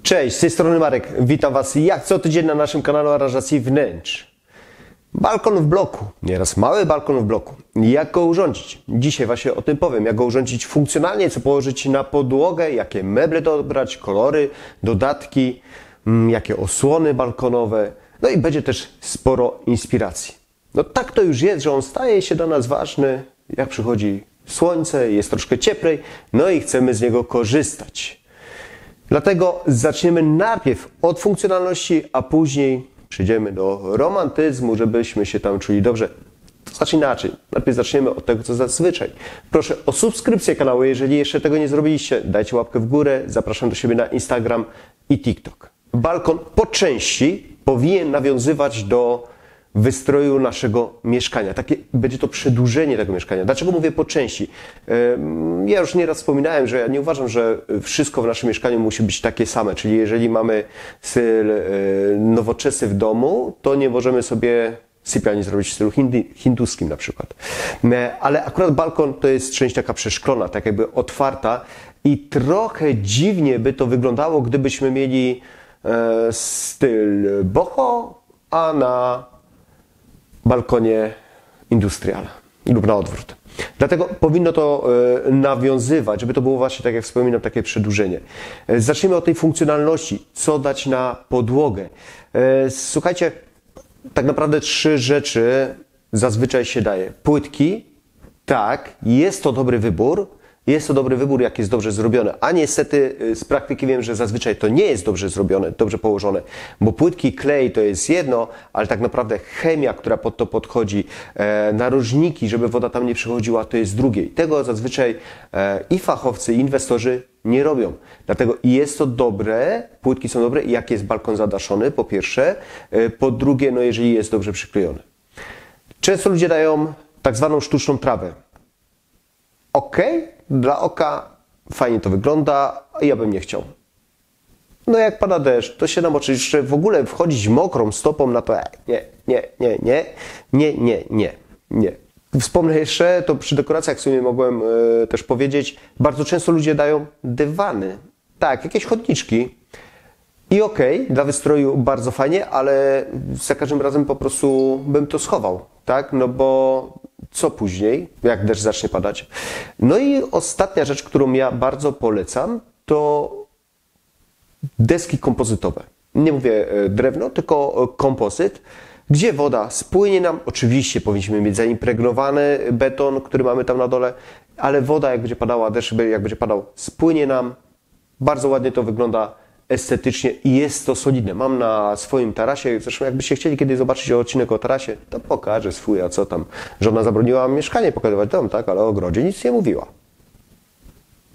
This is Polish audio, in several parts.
Cześć, z tej strony Marek. Witam Was jak co tydzień na naszym kanale o aranżacji wnętrz. Balkon w bloku, nieraz mały balkon w bloku. Jak go urządzić? Dzisiaj właśnie o tym powiem. Jak go urządzić funkcjonalnie, co położyć na podłogę, jakie meble dobrać, kolory, dodatki, jakie osłony balkonowe. No i będzie też sporo inspiracji. No tak to już jest, że on staje się dla nas ważny, jak przychodzi słońce, jest troszkę cieplej, no i chcemy z niego korzystać. Dlatego zaczniemy najpierw od funkcjonalności, a później przejdziemy do romantyzmu, żebyśmy się tam czuli dobrze. To znaczy inaczej. Najpierw zaczniemy od tego, co zazwyczaj. Proszę o subskrypcję kanału, jeżeli jeszcze tego nie zrobiliście. Dajcie łapkę w górę. Zapraszam do siebie na Instagram i TikTok. Balkon po części powinien nawiązywać do wystroju naszego mieszkania. Będzie to przedłużenie tego mieszkania. Dlaczego mówię po części? Ja już nieraz wspominałem, że ja nie uważam, że wszystko w naszym mieszkaniu musi być takie same. Czyli jeżeli mamy styl nowoczesny w domu, to nie możemy sobie sypialni zrobić w stylu hinduskim na przykład. Ale akurat balkon to jest część taka przeszklona, tak jakby otwarta i trochę dziwnie by to wyglądało, gdybyśmy mieli styl boho, a na balkonie industrial lub na odwrót. Dlatego powinno to nawiązywać, żeby to było właśnie, tak jak wspominam, takie przedłużenie. Zacznijmy od tej funkcjonalności. Co dać na podłogę? Słuchajcie, tak naprawdę 3 rzeczy zazwyczaj się daje. Płytki, tak, jest to dobry wybór. Jest to dobry wybór, jak jest dobrze zrobione. A niestety z praktyki wiem, że zazwyczaj to nie jest dobrze zrobione, dobrze położone. Bo płytki, klej to jest jedno, ale tak naprawdę chemia, która pod to podchodzi, narożniki, żeby woda tam nie przychodziła, to jest drugie. I tego zazwyczaj i fachowcy, i inwestorzy nie robią. Dlatego jest to dobre, płytki są dobre, jak jest balkon zadaszony, po pierwsze. Po drugie, no jeżeli jest dobrze przyklejony. Często ludzie dają tak zwaną sztuczną trawę. Dla oka fajnie to wygląda, a ja bym nie chciał. No jak pada deszcz, to się nam oczywiście w ogóle wchodzić mokrą stopą na to nie. Wspomnę jeszcze, to przy dekoracjach w sumie mogłem też powiedzieć, bardzo często ludzie dają dywany. Tak, jakieś chodniczki. I dla wystroju bardzo fajnie, ale za każdym razem po prostu bym to schował, tak? No bo co później, jak deszcz zacznie padać? No i ostatnia rzecz, którą ja bardzo polecam, to deski kompozytowe. Nie mówię drewno, tylko kompozyt, gdzie woda spłynie nam. Oczywiście powinniśmy mieć zaimpregnowany beton, który mamy tam na dole, ale woda, jak będzie padała, deszcz jak będzie padał, spłynie nam. Bardzo ładnie to wygląda estetycznie i jest to solidne. Mam na swoim tarasie, zresztą jakbyście chcieli kiedyś zobaczyć odcinek o tarasie, to pokażę swój, a co tam. Żona zabroniła mieszkanie pokazywać dom, tak, ale o ogrodzie nic nie mówiła.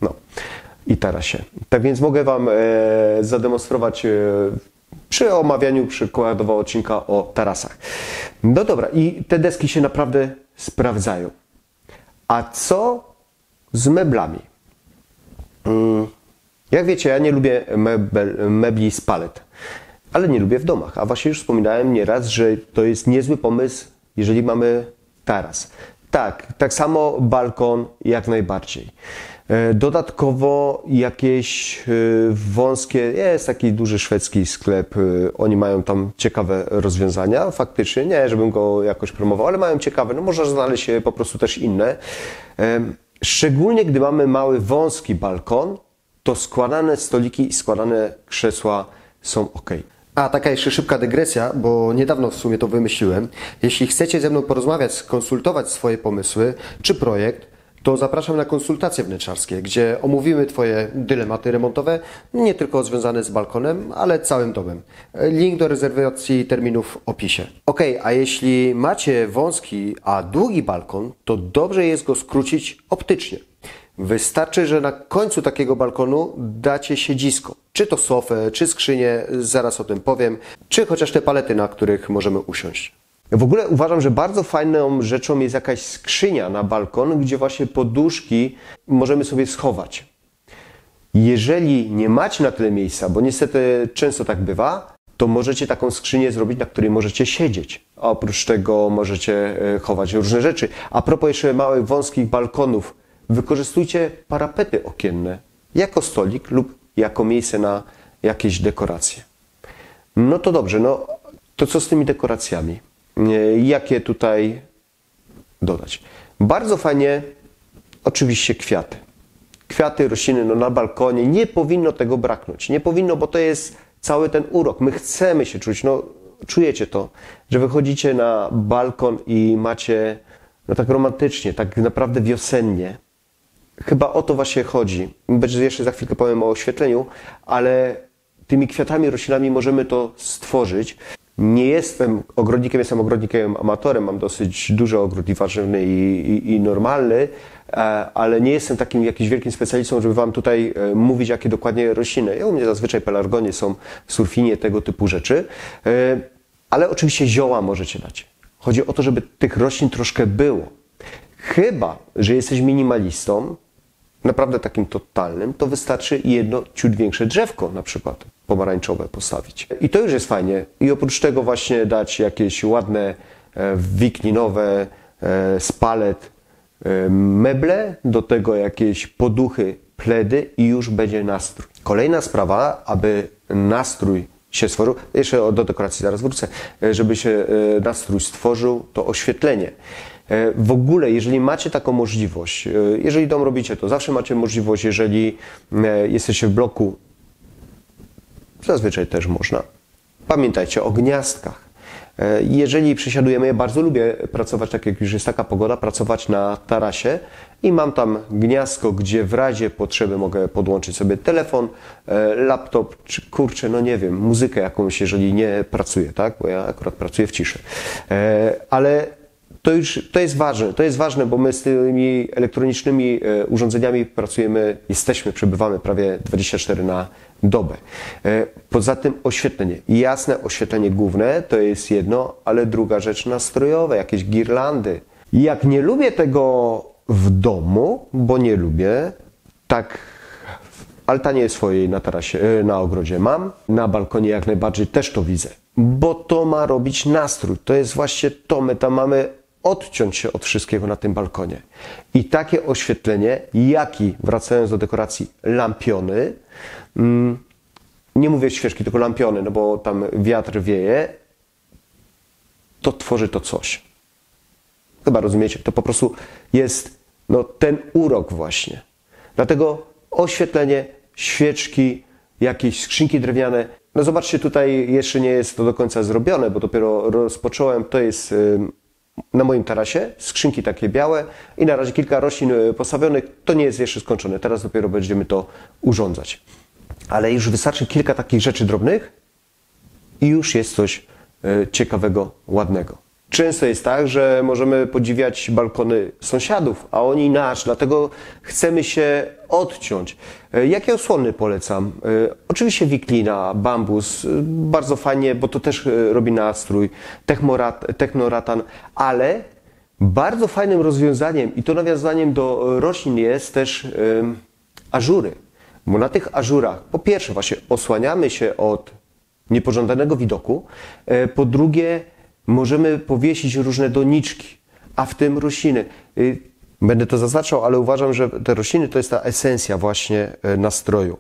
No i tarasie. Tak więc mogę Wam zademonstrować przy omawianiu przykładowo odcinka o tarasach. No dobra, i te deski się naprawdę sprawdzają. A co z meblami? Jak wiecie, ja nie lubię mebli z palet, ale nie lubię w domach. A właśnie już wspominałem nieraz, że to jest niezły pomysł, jeżeli mamy taras. Tak samo balkon jak najbardziej. Dodatkowo jakieś wąskie, jest taki duży szwedzki sklep, oni mają tam ciekawe rozwiązania, faktycznie, nie żebym go jakoś promował, ale mają ciekawe, no można znaleźć po prostu też inne. Szczególnie gdy mamy mały, wąski balkon, to składane stoliki i składane krzesła są ok. A taka jeszcze szybka dygresja, bo niedawno w sumie to wymyśliłem. Jeśli chcecie ze mną porozmawiać, skonsultować swoje pomysły czy projekt, to zapraszam na konsultacje wnętrzarskie, gdzie omówimy Twoje dylematy remontowe, nie tylko związane z balkonem, ale całym domem. Link do rezerwacji terminów w opisie. A jeśli macie wąski, a długi balkon, to dobrze jest go skrócić optycznie. Wystarczy, że na końcu takiego balkonu dacie siedzisko. Czy to sofę, czy skrzynię, zaraz o tym powiem, czy chociaż te palety, na których możemy usiąść. W ogóle uważam, że bardzo fajną rzeczą jest jakaś skrzynia na balkon, gdzie właśnie poduszki możemy sobie schować. Jeżeli nie macie na tyle miejsca, bo niestety często tak bywa, to możecie taką skrzynię zrobić, na której możecie siedzieć. A oprócz tego możecie chować różne rzeczy. A propos jeszcze małych, wąskich balkonów, wykorzystujcie parapety okienne jako stolik lub jako miejsce na jakieś dekoracje. No to dobrze, no to co z tymi dekoracjami? Jakie tutaj dodać? Bardzo fajnie, oczywiście kwiaty. Kwiaty, rośliny, no na balkonie, nie powinno tego braknąć. Nie powinno, bo to jest cały ten urok. My chcemy się czuć, no czujecie to, że wychodzicie na balkon i macie, no tak romantycznie, tak naprawdę wiosennie. Chyba o to właśnie chodzi. Jeszcze za chwilkę powiem o oświetleniu, ale tymi kwiatami, roślinami możemy to stworzyć. Nie jestem ogrodnikiem, jestem ogrodnikiem amatorem, mam dosyć duży ogród i warzywny i normalny, ale nie jestem takim jakimś wielkim specjalistą, żeby wam tutaj mówić, jakie dokładnie rośliny. U mnie zazwyczaj pelargonie są, surfinie, tego typu rzeczy, ale oczywiście zioła możecie dać. Chodzi o to, żeby tych roślin troszkę było. Chyba że jesteś minimalistą, naprawdę takim totalnym, to wystarczy jedno ciut większe drzewko, na przykład pomarańczowe postawić. I to już jest fajnie. I oprócz tego właśnie dać jakieś ładne, wiklinowe, z palet meble, do tego jakieś poduchy, pledy i już będzie nastrój. Kolejna sprawa, aby nastrój się stworzył, jeszcze do dekoracji zaraz wrócę, żeby się nastrój stworzył, to oświetlenie. W ogóle, jeżeli macie taką możliwość, jeżeli dom robicie, to zawsze macie możliwość, jeżeli jesteście w bloku, zazwyczaj też można. Pamiętajcie o gniazdkach. Jeżeli przesiadujemy, ja bardzo lubię pracować, tak jak już jest taka pogoda, pracować na tarasie i mam tam gniazdko, gdzie w razie potrzeby mogę podłączyć sobie telefon, laptop, czy kurczę, no nie wiem, muzykę jakąś, jeżeli nie pracuję, tak? Bo ja akurat pracuję w ciszy. Ale to jest ważne, bo my z tymi elektronicznymi urządzeniami pracujemy, przebywamy prawie 24 na dobę. Poza tym oświetlenie. Jasne, oświetlenie główne to jest jedno, ale druga rzecz nastrojowe, jakieś girlandy. Jak nie lubię tego w domu, bo nie lubię, tak w altanie swojej na tarasie, na ogrodzie mam, na balkonie jak najbardziej też to widzę, bo to ma robić nastrój. To jest właśnie to, my tam mamy odciąć się od wszystkiego na tym balkonie. I takie oświetlenie, jak i, wracając do dekoracji, lampiony, nie mówię świeczki, tylko lampiony, no bo tam wiatr wieje, to tworzy to coś. Chyba rozumiecie, to po prostu jest no, ten urok właśnie. Dlatego oświetlenie, świeczki, jakieś skrzynki drewniane. No zobaczcie, tutaj jeszcze nie jest to do końca zrobione, bo dopiero rozpocząłem, to jest na moim tarasie, skrzynki takie białe i na razie kilka roślin postawionych, to nie jest jeszcze skończone. Teraz dopiero będziemy to urządzać. Ale już wystarczy kilka takich rzeczy drobnych i już jest coś ciekawego, ładnego. Często jest tak, że możemy podziwiać balkony sąsiadów, a oni nasz, dlatego chcemy się odciąć. Jakie osłony polecam? Oczywiście wiklina, bambus, bardzo fajnie, bo to też robi nastrój, technoratan, ale bardzo fajnym rozwiązaniem i to nawiązaniem do roślin jest też ażury. Bo na tych ażurach, po pierwsze właśnie osłaniamy się od niepożądanego widoku, po drugie możemy powiesić różne doniczki, a w tym rośliny. Będę to zaznaczał, ale uważam, że te rośliny to jest ta esencja właśnie nastroju.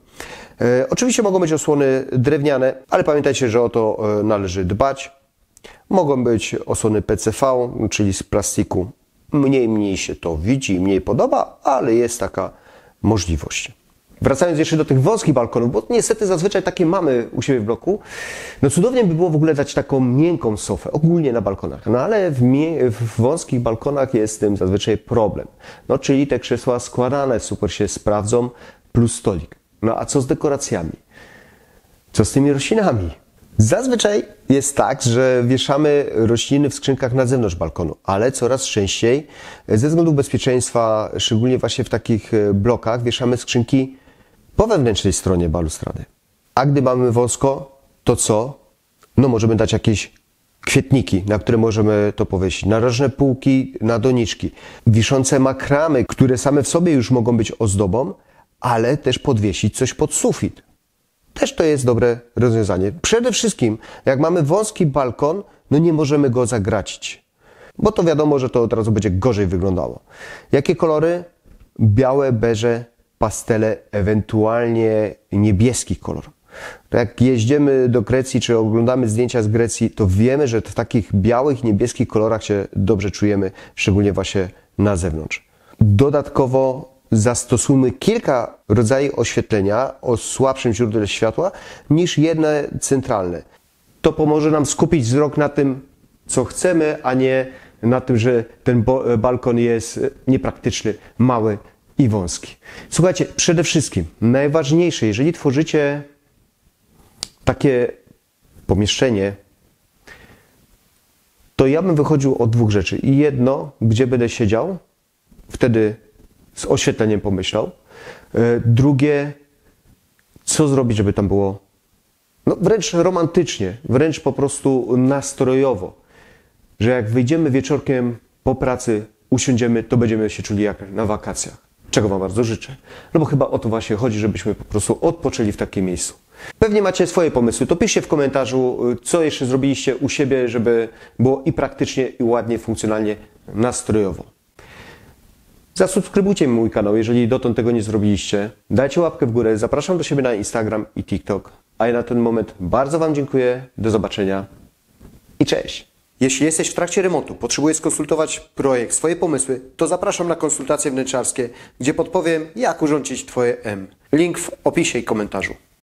Oczywiście mogą być osłony drewniane, ale pamiętajcie, że o to należy dbać. Mogą być osłony PCV, czyli z plastiku. Mniej się to widzi, mniej podoba, ale jest taka możliwość. Wracając jeszcze do tych wąskich balkonów, bo niestety zazwyczaj takie mamy u siebie w bloku, no cudownie by było w ogóle dać taką miękką sofę, ogólnie na balkonach, no ale w wąskich balkonach jest z tym zazwyczaj problem. No czyli te krzesła składane super się sprawdzą, plus stolik. No a co z dekoracjami? Co z tymi roślinami? Zazwyczaj jest tak, że wieszamy rośliny w skrzynkach na zewnątrz balkonu, ale coraz częściej ze względu bezpieczeństwa, szczególnie właśnie w takich blokach, wieszamy skrzynki po wewnętrznej stronie balustrady. A gdy mamy wąsko, to co? No możemy dać jakieś kwietniki, na które możemy to powiesić, narożne półki na doniczki, wiszące makramy, które same w sobie już mogą być ozdobą, ale też podwiesić coś pod sufit. Też to jest dobre rozwiązanie. Przede wszystkim, jak mamy wąski balkon, no nie możemy go zagracić, bo to wiadomo, że to od razu będzie gorzej wyglądało. Jakie kolory? Białe, beże, pastele, ewentualnie niebieski kolor. To jak jeździmy do Grecji, czy oglądamy zdjęcia z Grecji, to wiemy, że w takich białych, niebieskich kolorach się dobrze czujemy, szczególnie właśnie na zewnątrz. Dodatkowo zastosujmy kilka rodzajów oświetlenia o słabszym źródle światła niż jedne centralne. To pomoże nam skupić wzrok na tym, co chcemy, a nie na tym, że ten balkon jest niepraktyczny, mały i wąski. Słuchajcie, przede wszystkim najważniejsze, jeżeli tworzycie takie pomieszczenie, to ja bym wychodził od dwóch rzeczy. I jedno, gdzie będę siedział, wtedy z oświetleniem pomyślał. Drugie, co zrobić, żeby tam było wręcz romantycznie, wręcz po prostu nastrojowo. Że jak wyjdziemy wieczorkiem po pracy, usiądziemy, to będziemy się czuli jak na wakacjach. Czego Wam bardzo życzę. No bo chyba o to właśnie chodzi, żebyśmy po prostu odpoczęli w takim miejscu. Pewnie macie swoje pomysły, to piszcie w komentarzu, co jeszcze zrobiliście u siebie, żeby było i praktycznie, i ładnie, funkcjonalnie, nastrojowo. Zasubskrybujcie mój kanał, jeżeli dotąd tego nie zrobiliście. Dajcie łapkę w górę, zapraszam do siebie na Instagram i TikTok. A ja na ten moment bardzo Wam dziękuję, do zobaczenia i cześć! Jeśli jesteś w trakcie remontu, potrzebujesz skonsultować projekt, swoje pomysły, to zapraszam na konsultacje wnętrzarskie, gdzie podpowiem, jak urządzić Twoje M. Link w opisie i komentarzu.